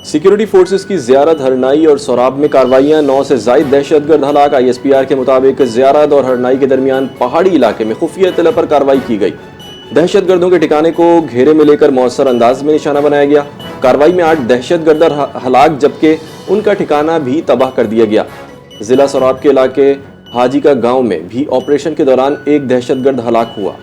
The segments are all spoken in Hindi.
सिक्योरिटी फोर्सेस की ज़ियारत, हरनाई और सोराब में कार्रवाइयां, 9 से ज़ायद दहशतगर्द हलाक। ISPR के मुताबिक ज़ियारत और हरनाई के दरमियान पहाड़ी इलाके में खुफिया इत्तला पर कार्रवाई की गई। दहशतगर्दों के ठिकाने को घेरे में लेकर मौसर अंदाज में निशाना बनाया गया। कार्रवाई में 8 दहशतगर्द हलाक जबकि उनका ठिकाना भी तबाह कर दिया गया। जिला सोराब के इलाके हाजी का गांव में भी ऑपरेशन के दौरान एक दहशतगर्द हलाक हुआ।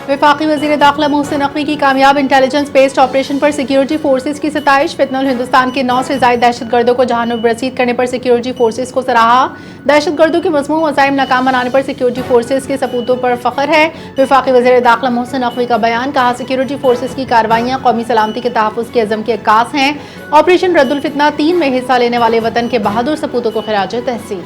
वफाकी वज़ीर दाखिला मोहसिन नकवी की कामयाब इंटेलिजेंस बेस्ड ऑपरेशन पर सिक्योरिटी फोर्सेज की सताइश। फितनुल हिंदुस्तान के 9 से ज़ायद दहशतगर्दों को जहानुम रसीद करने पर सिक्योरिटी फोर्सेज को सराहा। दहशतगर्दों के मज़मूम अज़ाइम नाकाम बनाने पर सिक्योरिटी फोर्सेज के सपूतों पर फख्र है। वफाकी वज़ीर दाखिला मोहसिन नकवी का बयान, कहा सिक्योरिटी फोर्सेज की कार्रवाइयाँ कौमी सलामती के तहफ़्फ़ुज़ के अज़म की अक्कास हैं। ऑपरेशन रद्दुल फितना 3 में हिस्सा लेने वाले वतन के बहादुर सपूतों को खिराज तहसीन।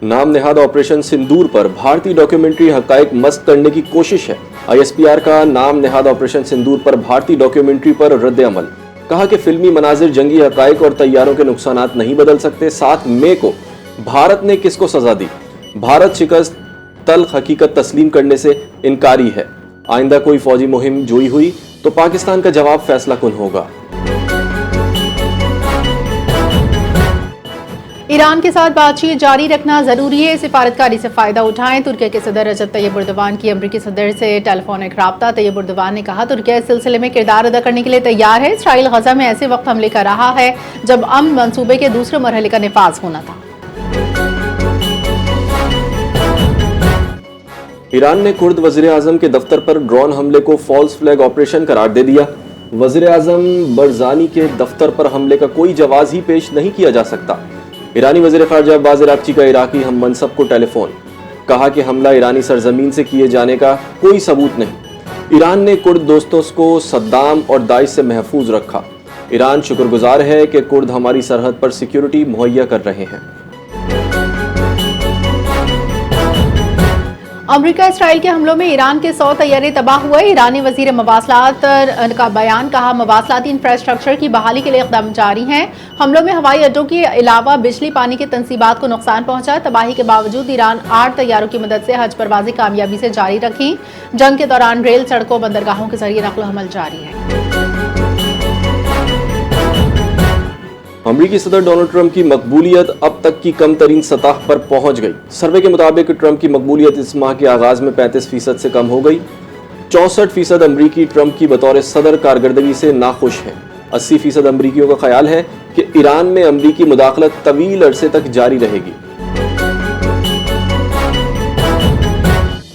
नाम नेहाद ऑपरेशन सिंदूर पर भारतीय डॉक्यूमेंट्री हक़ाइक़ मस्त करने की कोशिश है। ISPR का नाम नेहाद ऑपरेशन सिंदूर पर भारतीय डॉक्यूमेंट्री पर रद्द अमल। कहा कि फिल्मी मनाजिर जंगी हक़ाइक़ और तैयारों के नुकसानात नहीं बदल सकते। 7 मई को भारत ने किसको सजा दी? भारत शिकस्त तल्ख हकीकत तस्लीम करने से इनकारी है। आइंदा कोई फौजी मुहिम जोई हुई तो पाकिस्तान का जवाब फैसला कुन होगा। ईरान के साथ बातचीत जारी रखना जरूरी है, सिफारतकारी से फायदा उठाएं। तुर्की के सदर रजब तैयब एर्दोगान की अमरीकी सदर से टेलीफोनिक राब्ता। तैयब एर्दोगान ने कहा तुर्की इस सिलसिले में किरदार अदा करने के लिए तैयार है। इसराइल गजा में ऐसे वक्त हमले कर रहा है जब अमन मंसूबे के दूसरे मरहले का निफाज होना था। ईरान ने कुर्द वज़ीर आज़म के दफ्तर पर ड्रोन हमले को फॉल्स फ्लैग ऑपरेशन करार दे दिया। वज़ीर आज़म बरज़ानी के दफ्तर पर हमले का कोई जवाब ही पेश नहीं किया जा सकता। ईरानी वज़ीर ख़ारजा अब्बास अराग़ची का इराक़ी हम मनसब को टेलीफोन, कहा कि हमला ईरानी सरजमीन से किए जाने का कोई सबूत नहीं। ईरान ने कुर्द दोस्तों को सद्दाम और दाइश से महफूज रखा। ईरान शुक्रगुजार है कि कुर्द हमारी सरहद पर सिक्योरिटी मुहैया कर रहे हैं। अमेरिका इसराइल के हमलों में ईरान के 100 तैयारे तबाह हुए। ईरानी वजीर मवासलात का बयान, कहा मवासलाती इंफ्रास्ट्रक्चर की बहाली के लिए इक़दाम जारी हैं। हमलों में हवाई अड्डों के अलावा बिजली पानी के तंसीबात को नुकसान पहुंचा। तबाही के बावजूद ईरान 8 तैयारों की मदद से हज परवाज़ी कामयाबी से जारी रखी। जंग के दौरान रेल, सड़कों, बंदरगाहों के जरिए नक़्ल हमल जारी है। अमरीकी सदर डोनाल्ड ट्रंप की मकबूलियत अब तक की कम तरीन सतह पर पहुंच गई। सर्वे के मुताबिक ट्रंप की मकबूलियत इस माह के आगाज में 35% से कम हो गई। 64% अमरीकी ट्रंप की बतौर सदर कारकर्दगी से नाखुश हैं। 80% अमरीकियों का ख्याल है कि ईरान में अमरीकी मुदाखलत तवील अरसे तक जारी रहेगी।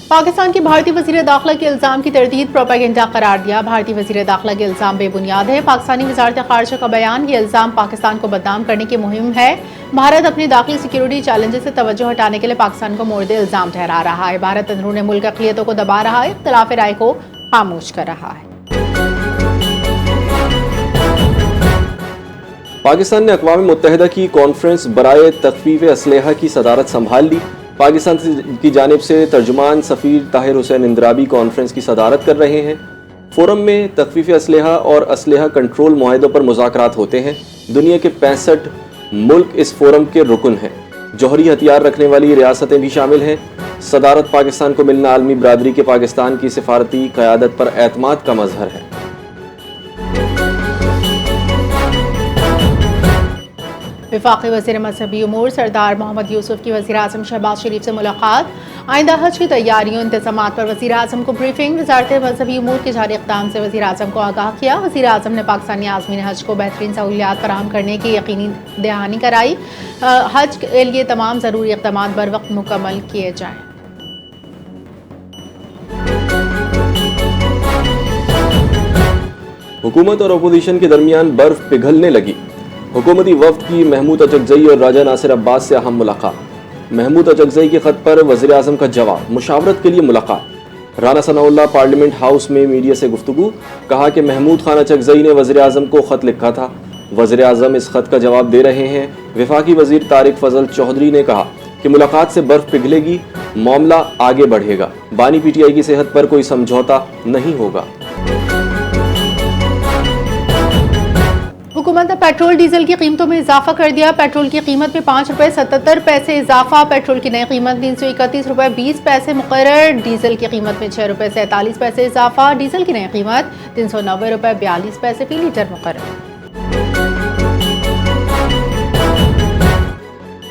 पाकिस्तान के भारतीय वज़ीर दाखिला के इल्ज़ाम की तरदीद प्रोपेगेंडा करार दिया। भारतीय वज़ीर दाखिला के इल्ज़ाम बेबुनियाद है। पाकिस्तानी वज़ारत ख़ारिजा का बयान, ये इल्ज़ाम पाकिस्तान को बदनाम करने की मुहिम है। भारत अपने दाखिली सिक्योरिटी चैलेंजेस से तवज्जो हटाने के लिए पाकिस्तान को मोर्दे इल्ज़ाम ठहरा रहा है। भारत अंदरूनी मुल्क अक़लियतों को दबा रहा है, इख्तिलाफ़ राय को खामोश कर रहा है। पाकिस्तान ने अक़वाम मुत्तहिदा की कॉन्फ्रेंस बराए तख़फ़ीफ़ असलहा की सदारत संभाल ली। पाकिस्तान की जानिब से तर्जुमान सफ़ीर ताहिर हुसैन इंदराबी कॉन्फ्रेंस की सदारत कर रहे हैं। फोरम में तख़फ़ीफ़ असलहा और असलहा कंट्रोल मुआहदों पर मुज़ाकरात होते हैं। दुनिया के 65 मुल्क इस फोरम के रुकन हैं। जौहरी हथियार रखने वाली रियासतें भी शामिल हैं। सदारत पाकिस्तान को मिलना आलमी बरादरी के पाकिस्तान की सिफारती क़यादत पर एतमाद का मज़हर है। वफाकी वज़ीर मज़हबी उमूर सरदार मोहम्मद यूसुफ की वज़ीर आज़म शहबाज शरीफ से मुलाकात। आइंदा हज की तैयारियों इंतज़ामात पर वज़ीर आज़म को ब्रीफिंग। वज़ारत मज़हबी उमूर के जारी इक़दाम से वज़ीर आज़म को आगाह किया। वज़ीर आज़म ने पाकिस्तानी आज़मीन हज को बेहतरीन सहूलियात फराहम करने की यकीनी दहानी कराई। हज के लिए तमाम ज़रूरी इक़दामात बर वक्त मुकम्मल किए जाएँ। हुकूमत और अपोजिशन के दरमियान बर्फ पिघलने लगी। हुकूमती वफ्द की महमूद अचकज़ई और राजा नासिर अब्बास से अहम मुलाकात। महमूद अचकज़ई के ख़त पर वज़ीर आज़म का जवाब, मुशावरत के लिए मुलाकात। राना सनाउल्लाह पार्लियामेंट हाउस में मीडिया से गुफ्तगू, कहा कि महमूद खान अचकज़ई ने वज़ीर आज़म को ख़त लिखा था। वज़ीर आज़म इस ख़त का जवाब दे रहे हैं। वफाकी वज़ीर तारिक फजल चौधरी ने कहा कि मुलाकात से बर्फ पिघलेगी, मामला आगे बढ़ेगा। बानी PTI की सेहत पर कोई समझौता नहीं होगा। हुकूमत ने पेट्रोल डीजल की कीमतों में इजाफा कर दिया। पेट्रोल की कीमत में 5 रुपये 77 पैसे इजाफा। पेट्रोल की नई कीमत 331 रुपये 20 पैसे मुकर्रर। डीजल की कीमत में 6 रुपये 47 पैसे इजाफा। डीजल की नई कीमत 390 रुपये 42 पैसे फी लीटर मुकर्रर।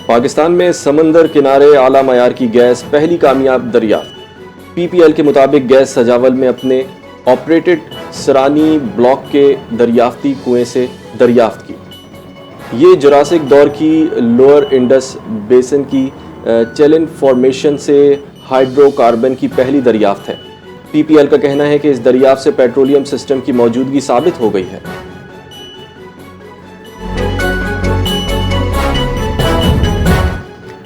पाकिस्तान में समंदर किनारे आला मयार की गैस पहली कामयाब दरियाफ्त। पीपीएल के मुताबिक गैस सजावल में अपने ऑपरेटेड सरानी ब्लॉक के दरियाफ्ती कुएं से दरियाफ्त की। ये जुरासिक दौर की लोअर इंडस बेसन की चैलेंज फॉर्मेशन से हाइड्रोकार्बन की पहली दरियाफ्त है। पीपीएल का कहना है कि इस दरियाफ्त से पेट्रोलियम सिस्टम की मौजूदगी साबित हो गई है।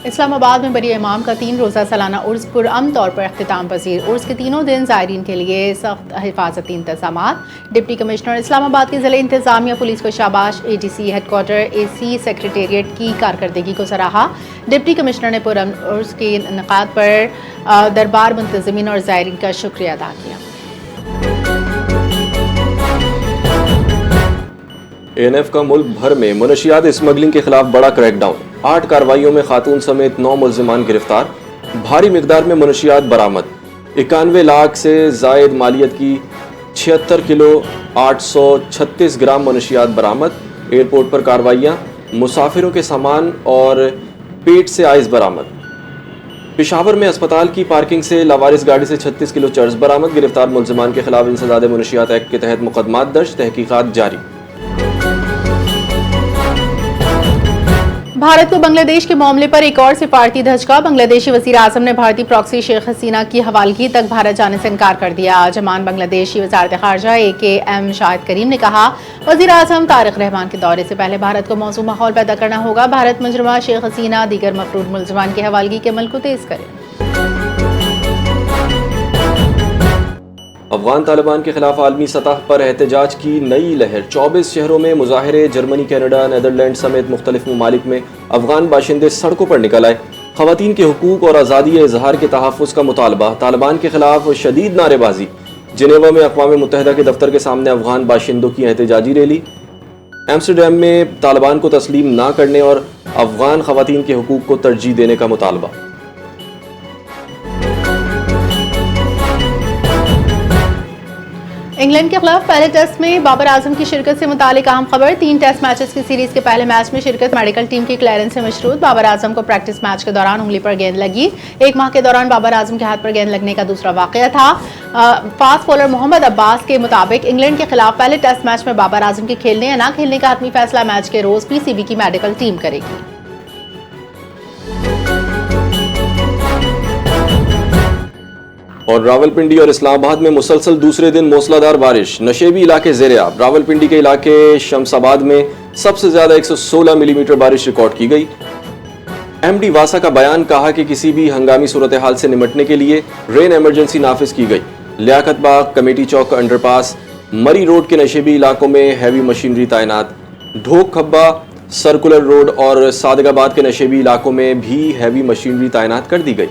इस्लामाबाद में बरी इमाम का 3 रोज़ा सालाना उर्स पुरअमन तौर पर अख्तिताम पजीर। उर्स के तीनों दिन ज़ायरीन के लिए सख्त हिफाजती इंतज़ामात। डिप्टी कमिश्नर इस्लामाबाद की ज़िला इंतज़ामिया पुलिस को शाबाश। ADC हेडक्वार्टर AC सेक्रेटेरिएट की कारकर्दगी को सराहा। डिप्टी कमिश्नर ने पुरअमन उर्स के इनेकाद पर दरबार मुंतज़मीन और ज़ायरीन का शुक्रिया अदा किया। ANF का मुल्क भर में मनशियात स्मगलिंग के खिलाफ बड़ा क्रैकडाउन। 8 कार्रवाइयों में खातून समेत 9 मुल्जिमान गिरफ्तार। भारी मिकदार में मनशियात बरामद। 91 लाख से जायद मालियत की 76 किलो 836 ग्राम मनशियात बरामद। एयरपोर्ट पर कार्रवाइयाँ। मुसाफिरों के सामान और पेट से आइस बरामद। पेशावर में अस्पताल की पार्किंग से लावारिस गाड़ी से 36 किलो चर्स बरामद। गिरफ्तार मुल्जिमान के खिलाफ इंसदाद मनशियात एक्ट के तहत मुकदमात दर्ज। तहकीकात जारी। भारत को बांग्लादेश के मामले पर एक और सिफारती धचका। बांग्लादेशी वज़ीर आज़म ने भारतीय प्रॉक्सी शेख हसीना की हवालगी तक भारत जाने से इनकार कर दिया। जमान बांग्लादेशी वज़ारत ख़ारजा AKM शाहिद करीम ने कहा, वज़ीर आज़म तारिक रहमान के दौरे से पहले भारत को मौजूद माहौल पैदा करना होगा। भारत मुजरिमा शेख हसीना दीगर मफरूद मुल्ज़िमान की हवालगी के अमल को तेज़ करे। अफगान तालिबान के खिलाफ आलमी सतह पर एहतजाज की नई लहर। 24 शहरों में मुजाहरे। जर्मनी, कनाडा, नीदरलैंड समेत मुख्तलिफ ममालिक में अफगान बाशिंदे सड़कों पर निकल आए। खवातीन के हुकूक और आज़ादी इजहार के तहफ़्फ़ुज़ का मुतालबा। तालिबान के खिलाफ शदीद नारेबाजी। जिनेवा में अक़वाम मुत्तहिदा के दफ्तर के सामने अफगान बाशिंदों की एहतजाजी रैली। एम्स्टरडैम में तालिबान को तस्लीम ना करने और अफगान खवातीन के हुकूक को तरजीह देने का मुतालबा। इंग्लैंड के खिलाफ पहले टेस्ट में बाबर आजम की शिरकत से मुतालिक अहम खबर। 3 टेस्ट मैचेस की सीरीज के पहले मैच में शिरकत मेडिकल टीम की क्लियरेंस से मशरूत। बाबर आजम को प्रैक्टिस मैच के दौरान उंगली पर गेंद लगी। 1 माह के दौरान बाबर आजम के हाथ पर गेंद लगने का दूसरा वाकया था। फास्ट बॉलर मोहम्मद अब्बास के मुताबिक इंग्लैंड के खिलाफ पहले टेस्ट मैच में बाबर आजम के खेलने या ना खेलने का हतमी फैसला मैच के रोज PCB की मेडिकल टीम करेगी। और रावलपिंडी और इस्लामाबाद में मुसलसल दूसरे दिन मूसलाधार बारिश। नशेबी इलाके ज़ेर-ए-आब। रावलपिंडी के इलाके शमसाबाद में सबसे ज्यादा 116 मिलीमीटर बारिश रिकॉर्ड की गई। MD वासा का बयान। कहा कि किसी भी हंगामी सूरत हाल से निपटने के लिए रेन एमरजेंसी नाफिज की गई। लियाकत बाग, कमेटी चौक अंडरपास, मरी रोड के नशेबी इलाकों में हैवी मशीनरी तैनात। ढोक खब्बा, सर्कुलर रोड और सादगाबाद के नशेबी इलाकों में भी हैवी मशीनरी तैनात कर दी गई।